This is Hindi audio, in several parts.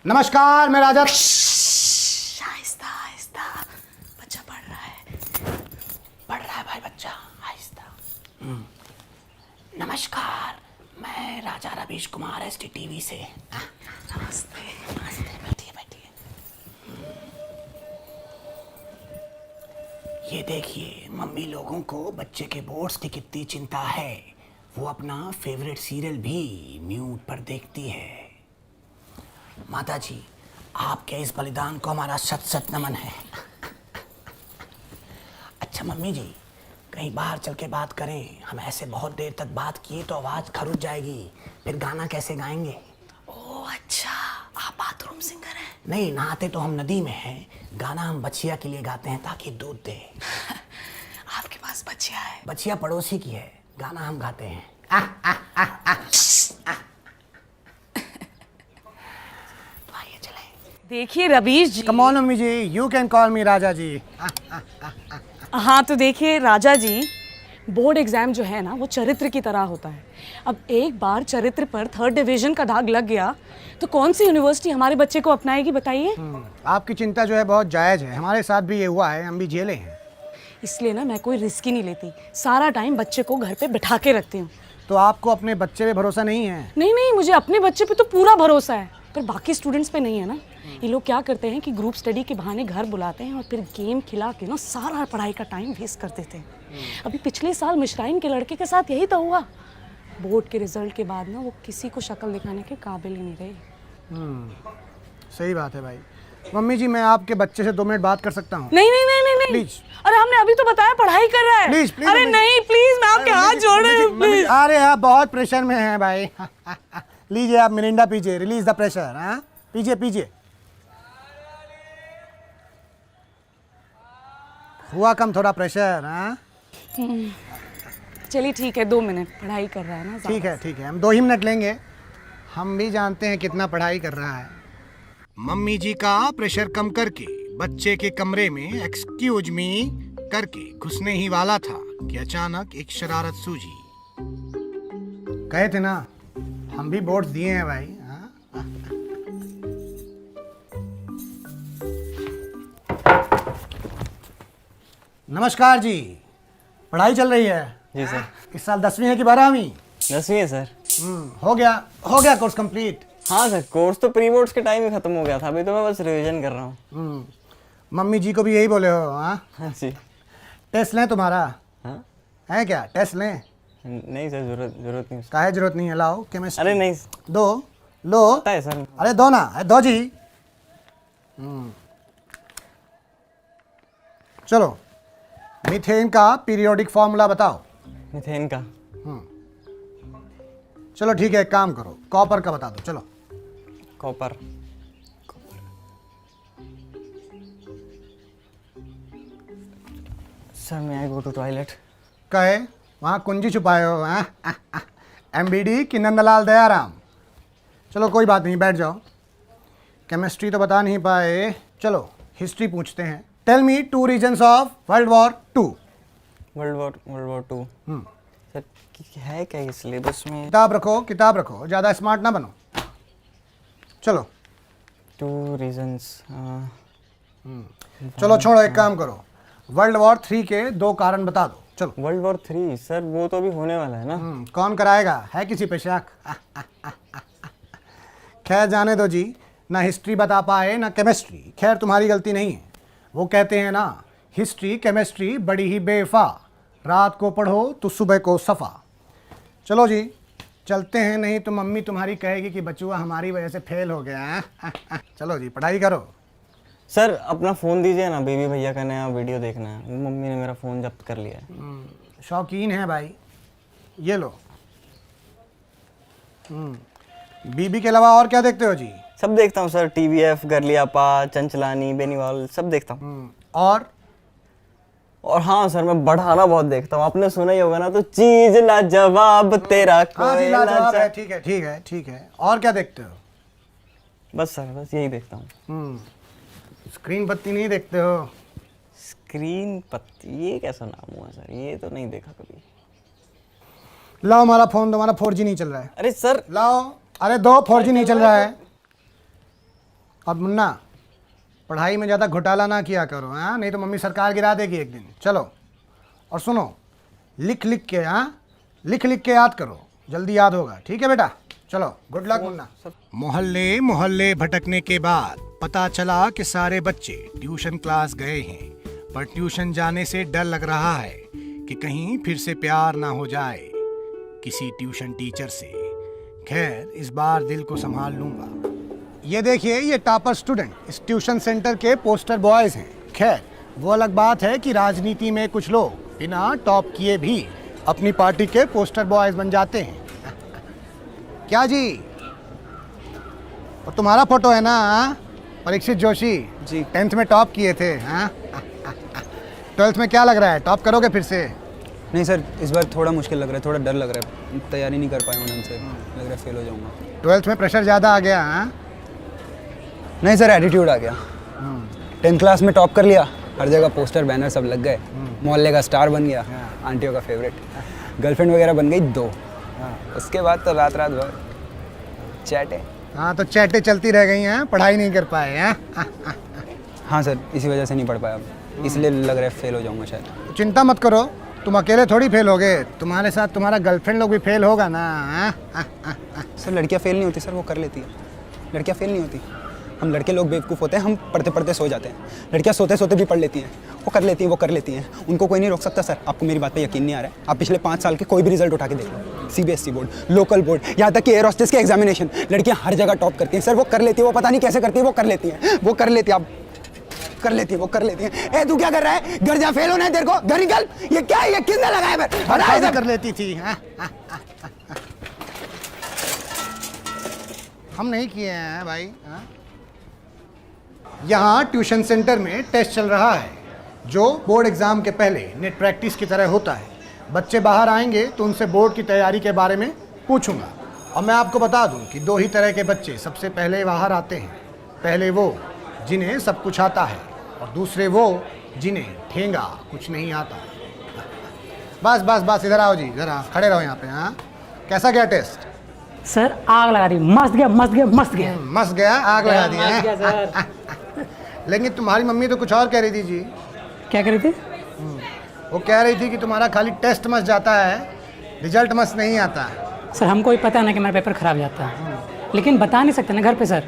नमस्कार, मैं राजा। आहिस्ता आहिस्ता, बच्चा पढ़ रहा है भाई, बच्चा आहिस्ता। नमस्कार, मैं राजा रवीश कुमार STTV से। नमस्ते नमस्ते, बैठिए बैठिए। ये देखिए, मम्मी लोगों को बच्चे के बोर्ड्स की कितनी चिंता है। वो अपना फेवरेट सीरियल भी म्यूट पर देखती है। माता जी, आपके इस बलिदान को हमारा शत शत नमन है। अच्छा मम्मी जी, कहीं बाहर चल के बात करें। हम ऐसे बहुत देर तक बात किए तो आवाज़ खरुच जाएगी, फिर गाना कैसे गाएंगे? ओह अच्छा, आप बाथरूम सिंगर हैं? नहीं, नहाते तो हम नदी में हैं। गाना हम बछिया के लिए गाते हैं ताकि दूध दे। आपके पास बछिया है? बछिया पड़ोसी की है, गाना हम गाते हैं। देखिए Ravish ji. Come on mummy ji, you can call me Raja ji. हाँ तो देखिए राजा जी, बोर्ड एग्जाम जो है ना वो चरित्र की तरह होता है। अब एक बार चरित्र पर 3rd डिवीजन का दाग लग गया तो कौन सी यूनिवर्सिटी हमारे बच्चे को अपनाएगी बताइए? आपकी चिंता जो है बहुत जायज़ है, हमारे साथ भी ये हुआ है, हम भी झेले हैं। इसलिए ना मैं कोई रिस्क ही नहीं लेती, सारा टाइम बच्चे को घर पे बिठा के रखती हूँ। तो आपको अपने बच्चे पे भरोसा नहीं है? नहीं नहीं, मुझे अपने बच्चे पे तो पूरा भरोसा है, पर बाकी स्टूडेंट्स पे नहीं है ना। ये लोग क्या करते हैं कि ग्रुप स्टडी के बहाने घर बुलाते हैं और फिर गेम खिला के ना सारा पढ़ाई का टाइम वेस्ट कर देते हैं। अभी पिछले साल मिश्राइन के लड़के के साथ यही तो हुआ। बोर्ड के रिजल्ट के बाद ना वो किसी को शक्ल दिखाने के काबिल ही नहीं रहे। सही बात है भाई। मम्मी जी, मैं आपके बच्चे से 2 मिनट बात कर सकता हूँ? नहीं नहीं नहीं नहीं नहीं प्लीज। अरे हमने अभी तो बताया पढ़ाई कर रहा है। Please please. अरे नहीं प्लीज, मैं आपके हाथ जोड़ रही हूँ प्लीज। अरे आप बहुत प्रेशर में हैं भाई। लीजिए, आप मिरिंडा पीजिए, रिलीज द प्रेशर। हाँ, पीजिए पीजिए। हुआ कम थोड़ा प्रेशर? हाँ चलिए ठीक है, 2 मिनट पढ़ाई कर रहा है ना। ठीक है ठीक है, हम 2 ही मिनट लेंगे। हम भी जानते हैं कितना पढ़ाई कर रहा है। मम्मी जी का प्रेशर कम करके बच्चे के कमरे में एक्सक्यूज मी करके घुसने ही वाला था कि अचानक एक शरारत सूझी। कहे थे ना, हम भी बोर्ड्स दिए हैं भाई। हाँ? नमस्कार जी, पढ़ाई चल रही है? जी सर। इस साल 10वीं है कि 12वीं? 10वीं है सर। हो गया कोर्स कंप्लीट? हाँ सर, कोर्स तो प्री बोर्ड्स के टाइम ही खत्म हो गया था, अभी तो मैं बस रिवीजन कर रहा हूँ। मम्मी जी को भी यही बोले हो? हाँ हाँ जी। टेस्ट लें तुम्हारा? हाँ है क्या, टेस्ट लें? नहीं सर, जरूरत नहीं। काहे जरूरत नहीं है? लाओ केमिस्ट्री। अरे नहीं, दो लो। पता है सर। अरे दो ना, दो जी। चलो, मीथेन का पीरियोडिक फॉर्मूला बताओ। मीथेन का? चलो ठीक है, एक काम करो, कॉपर का बता दो। चलो। कॉपर। सर मैं आई गो टू टॉयलेट। कहे वहाँ कुंजी छुपाए हो? हाँ MBD कि नंदलाल दयाराम? चलो कोई बात नहीं, बैठ जाओ। केमिस्ट्री तो बता नहीं पाए, चलो हिस्ट्री पूछते हैं। Tell me 2 reasons of world war 2। World war 2? Sir है क्या ये सिलेबस में? किताब रखो, ज़्यादा स्मार्ट ना बनो। चलो। 2 रीजन्स। चलो छोड़ो, एक काम करो, वर्ल्ड वॉर 3 के 2 कारण बता दो। चलो। World war 3? सर वो तो अभी होने वाला है ना। कौन कराएगा? है किसी पे शक? खैर जाने दो जी, ना हिस्ट्री बता पाए ना केमिस्ट्री। खैर तुम्हारी गलती नहीं है। वो कहते हैं ना, हिस्ट्री केमिस्ट्री बड़ी ही बेवफा, रात को पढ़ो तो सुबह को सफ़ा। चलो जी चलते हैं, नहीं तो मम्मी तुम्हारी कहेगी कि बचुआ हमारी वजह से फेल हो गया। चलो जी पढ़ाई करो। सर अपना फ़ोन दीजिए ना, बेबी भैया का नया वीडियो देखना है। वो मम्मी ने मेरा फ़ोन जब्त कर लिया है। शौकीन है भाई, ये लो। बीबी के अलावा और क्या देखते हो जी? सब देखता हूँ सर, TVF, गर्लियापा, चंचलानी, बेनीवाल, सब देखता हूँ। और हाँ सर, मैं बढ़ाना बहुत देखता हूँ। आपने सुना ही होगा ना, तो चीज लाजवाब तेरा हाँ जी, कोई लाजवाब है। लाजवाब। ठीक है ठीक है ठीक है। और क्या देखते हो? बस सर, बस यही देखता हूँ। स्क्रीन पत्ती नहीं देखते हो? स्क्रीन पत्ती, ये कैसा नाम हुआ सर? ये तो नहीं देखा कभी। लाओ हमारा फोन, तुम्हारा 4G नहीं चल रहा है। अरे सर लाओ। अरे दो, 4G नहीं चल रहा है। अब मुन्ना, पढ़ाई में ज़्यादा घोटाला ना किया करो, हाँ, नहीं तो मम्मी सरकार गिरा देगी एक दिन। चलो, और सुनो, लिख लिख के, हाँ, लिख लिख के याद करो, जल्दी याद होगा, ठीक है बेटा? चलो, गुड लक मुन्ना। मोहल्ले मोहल्ले भटकने के बाद पता चला कि सारे बच्चे ट्यूशन क्लास गए हैं, पर ट्यूशन जाने से डर लग रहा है कि कहीं फिर से प्यार ना हो जाए किसी ट्यूशन टीचर से। खैर, इस बार दिल को संभाल लूंगा। ये देखिए, ये टॉपर स्टूडेंट इस ट्यूशन सेंटर के पोस्टर बॉयज हैं। खैर, वो अलग बात है कि राजनीति में कुछ लोग बिना टॉप किए भी अपनी पार्टी के पोस्टर बॉयज बन जाते हैं। क्या जी? और तुम्हारा फोटो है ना, हाँ? परीक्षित जोशी जी। 10th में टॉप किए थे, हाँ? 12th में क्या लग रहा है, टॉप करोगे फिर से? नहीं सर, इस बार थोड़ा मुश्किल लग रहा है, थोड़ा डर लग रहा है, तैयारी नहीं कर पाया हूँ ढंग से, लग रहा है फेल हो जाऊँगा। 12th में प्रेशर ज़्यादा आ गया, हाँ? नहीं सर, एटीट्यूड आ गया। 10th क्लास में टॉप कर लिया, हर जगह पोस्टर बैनर सब लग गए, मोहल्ले का स्टार बन गया, आंटियों का फेवरेट, गर्लफ्रेंड वगैरह बन गई 2। उसके बाद तो रात रात भर चैटे। हाँ, तो चैटें चलती रह गई हैं, पढ़ाई नहीं कर पाए हैं। हाँ सर, इसी वजह से नहीं पढ़ पाया अब, इसलिए लग रहा है फेल हो जाऊँगा शायद। चिंता मत करो, तुम अकेले थोड़ी फेल होगे, तुम्हारे साथ तुम्हारा गर्लफ्रेंड लोग भी फेल होगा ना, हाँ? सर लड़कियाँ फेल नहीं होती सर, वो कर लेती है, लड़कियाँ फेल नहीं होती। हम लड़के लोग बेवकूफ़ होते हैं, हम पढ़ते पढ़ते सो जाते हैं, लड़कियाँ सोते सोते भी पढ़ लेती हैं, वो कर लेती हैं, वो कर लेती हैं, उनको कोई नहीं रोक सकता सर। आपको मेरी बात पे यकीन नहीं आ रहा है? आप पिछले 5 साल के कोई भी रिजल्ट उठा के देख लो, CBSE बोर्ड, लोकल बोर्ड, यहाँ तक कि एयर होस्टेस के एग्जामिनेशन, लड़कियाँ हर जगह टॉप करती हैं सर। वो कर लेती है, वो पता नहीं कैसे करती है, वो कर लेती हैं, वो कर लेती है, आप कर लेती है, वो कर लेती हैं। ए तू क्या कर रहा है? घर जा, फेल होना है तेरे को, घर निकल। ये क्या है, ये किसने लगाया है? कर लेती थी, हाँ? हम नहीं किए हैं भाई, हाँ? यहाँ ट्यूशन सेंटर में टेस्ट चल रहा है, जो बोर्ड एग्जाम के पहले नेट प्रैक्टिस की तरह होता है। बच्चे बाहर आएंगे तो उनसे बोर्ड की तैयारी के बारे में पूछूंगा। और मैं आपको बता दूं कि 2 ही तरह के बच्चे सबसे पहले बाहर आते हैं। पहले वो जिन्हें सब कुछ आता है, और दूसरे वो जिन्हें ठेंगा कुछ नहीं आता। बस बस बस, इधर आओ जी, जरा खड़े रहो यहाँ पे, हाँ? कैसा गया टेस्ट? सर आग लगा दी, मस्त गया मस्त गया मस्त गया। मस्त गया, आग लगा दी मस्त गया है? सर। लेकिन तुम्हारी मम्मी तो कुछ और कह रही थी जी। क्या कर रहे थे? वो कह रही थी कि तुम्हारा खाली टेस्ट मस्त जाता है, रिजल्ट मस्त नहीं आता है। सर हमको ही पता है ना कि मेरा पेपर खराब जाता है, लेकिन बता नहीं सकते ना घर पे सर,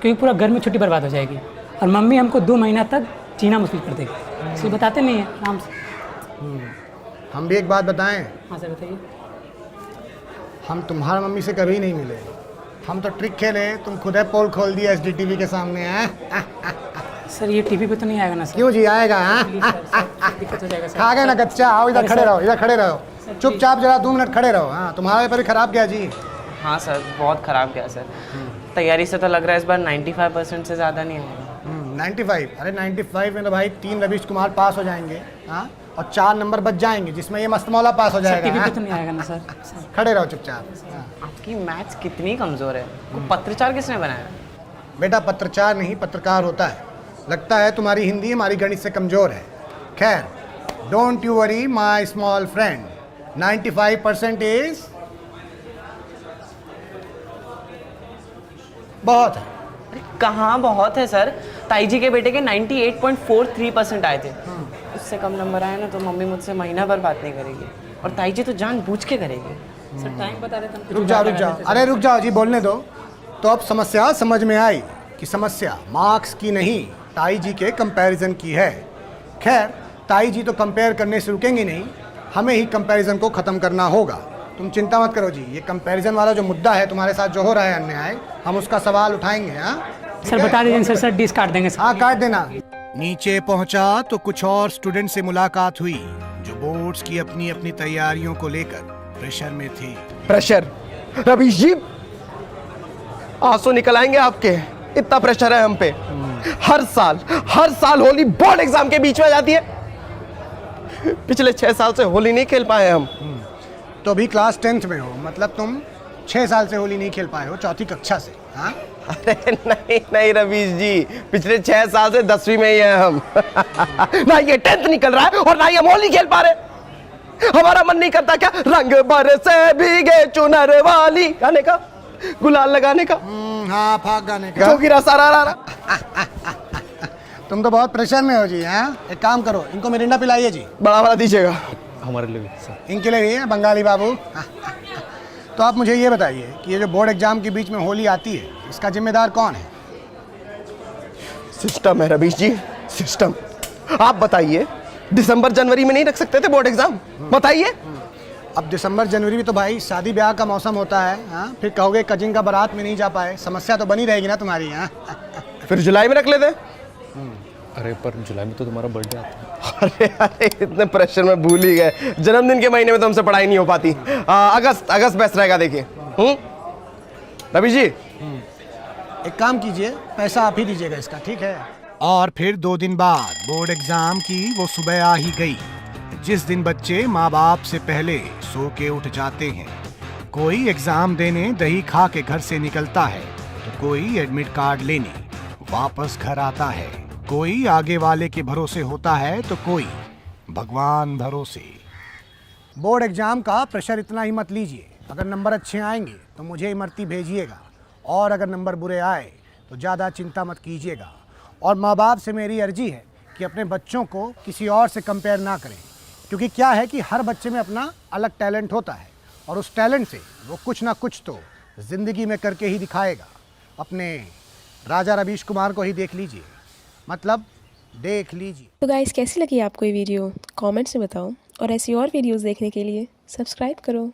क्योंकि पूरा घर में छुट्टी बर्बाद हो जाएगी और मम्मी हमको 2 महीना तक जीना मुश्किल कर देगी, इसलिए बताते नहीं हैं आराम से। हम भी एक बात बताएं, हाँ सर बताइए। हम तुम्हारा मम्मी से कभी नहीं मिले, हम तो ट्रिक खेले, तुम खुद है पोल खोल दिया SDTV के सामने, है? सर ये टीवी पे तो नहीं आएगा ना सर? क्यों जी, आएगा, हाँ? दिक्कत हो जाएगा सर। खा गए ना कच्चा, आओ इधर खड़े रहो, इधर खड़े रहो, चुपचाप जरा 2 मिनट खड़े रहो। हाँ, तुम्हारा पेपर खराब गया जी। हाँ सर, बहुत ख़राब गया सर। तैयारी से तो लग रहा है इस बार 95% से ज़्यादा नहीं आएगा। 95? अरे 95 में तो भाई 3 रवीश कुमार पास हो जाएंगे, हाँ? और 4 नंबर बच जाएंगे, जिसमें ये मस्त मौला पास हो जाएगा। टीवी पे हाँ? तो नहीं आएगा ना सर? खड़े रहो चुपचाप। हाँ। आपकी मैथ्स कितनी कमज़ोर है, वो पत्रचार किसने बनाया? बेटा पत्रचार नहीं, पत्रकार होता है। लगता है तुम्हारी हिंदी हमारी गणित से कमज़ोर है। खैर, don't you worry my small friend, 95% is बहुत है। अरे कहाँ बहुत है सर, ताई जी के बेटे के 98.43% आए थे। उससे कम नंबर आए ना तो मम्मी मुझसे महीना भर बात नहीं करेगी, और ताई जी तो जानबूझ के करेगी। सर टाइम बता देते हम। रुक जाओ रुक जाओ, अरे रुक जाओ जी, बोलने दो। तो अब समस्या समझ में आई कि समस्या मार्क्स की नहीं, ताई जी के कंपैरिजन की है। खैर, ताई जी तो कंपेयर करने से रुकेंगे नहीं, हमें ही कंपैरिजन को ख़त्म करना होगा। तुम चिंता मत करो जी, ये कंपैरिजन वाला जो मुद्दा है तुम्हारे साथ जो हो रहा है अन्याय, हम उसका सवाल उठाएंगे। हाँ सर बता दीजिए सर, सर डिस काट देंगे सर। हाँ काट देना। नीचे पहुंचा तो कुछ और स्टूडेंट से मुलाकात हुई जो बोर्ड्स की अपनी अपनी तैयारियों को लेकर प्रेशर में थे। प्रेशर? रवीश जी, आंसू निकल आएंगे आपके, इतना प्रेशर है हम पे। हर साल होली बोर्ड एग्जाम के बीच में जाती है। पिछले 6 साल से होली नहीं खेल पाए हम। तो अभी क्लास 10th में हो, मतलब तुम 6 साल से होली नहीं खेल पाए हो, 4th कक्षा से। हाँ? अरे नहीं रवीश जी, पिछले 6 साल से 10वीं में ही हैं हम। ना ये 10th निकल रहा है और ना ही हम होली खेल पा रहे। हमारा मन नहीं करता क्या, रंग बरसे भीगे चुनर वाली गाने का, गुलाल लगाने का, हाँ फाग गाने का, जो गिरा सारा तुम तो बहुत प्रेशर में हो जी। हैं, एक काम करो, इनको मिरिंडा पिलाइए जी। बड़ा वाला दीजिएगा। हमारे लिए भी सर। इनके लिए भी है बंगाली बाबू। तो आप मुझे ये बताइए कि ये जो बोर्ड एग्जाम के बीच में होली आती है, इसका जिम्मेदार कौन है? सिस्टम है रवीश जी, सिस्टम। आप बताइए, दिसंबर जनवरी में नहीं रख सकते थे बोर्ड एग्जाम? बताइए। अब दिसंबर जनवरी में तो भाई शादी ब्याह का मौसम होता है। हाँ, फिर कहोगे कजिन का बारात में नहीं जा पाए, समस्या तो बनी रहेगी ना तुम्हारी। हाँ, फिर जुलाई में रख लेते। अरे पर जुलाई में तो तुम्हारा बर्थडे आता है। अरे अरे, इतने प्रेशर में भूल ही गए। जन्मदिन के महीने में तो हमसे पढ़ाई नहीं हो पाती। अगस्त बेस्ट रहेगा। देखिए रवीश जी, एक काम कीजिए, पैसा आप ही दीजिएगा इसका, ठीक है? और फिर 2 दिन बाद बोर्ड एग्जाम की वो सुबह आ ही गई, जिस दिन बच्चे माँ बाप से पहले सो के उठ जाते हैं। कोई एग्जाम देने दही खा के घर से निकलता है, तो कोई एडमिट कार्ड लेने वापस घर आता है। कोई आगे वाले के भरोसे होता है, तो कोई भगवान भरोसे। बोर्ड एग्जाम का प्रेशर इतना ही मत लीजिए। अगर नंबर अच्छे आएंगे तो मुझे इमरती भेजिएगा, और अगर नंबर बुरे आए तो ज़्यादा चिंता मत कीजिएगा। और माँ बाप से मेरी अर्जी है कि अपने बच्चों को किसी और से कंपेयर ना करें, क्योंकि क्या है कि हर बच्चे में अपना अलग टैलेंट होता है, और उस टैलेंट से वो कुछ ना कुछ तो ज़िंदगी में करके ही दिखाएगा। अपने राजा रवीश कुमार को ही देख लीजिए, मतलब देख लीजिए। तो गाइस, कैसी लगी आपको ये वीडियो? कमेंट्स में बताओ, और ऐसी और वीडियोस देखने के लिए सब्सक्राइब करो।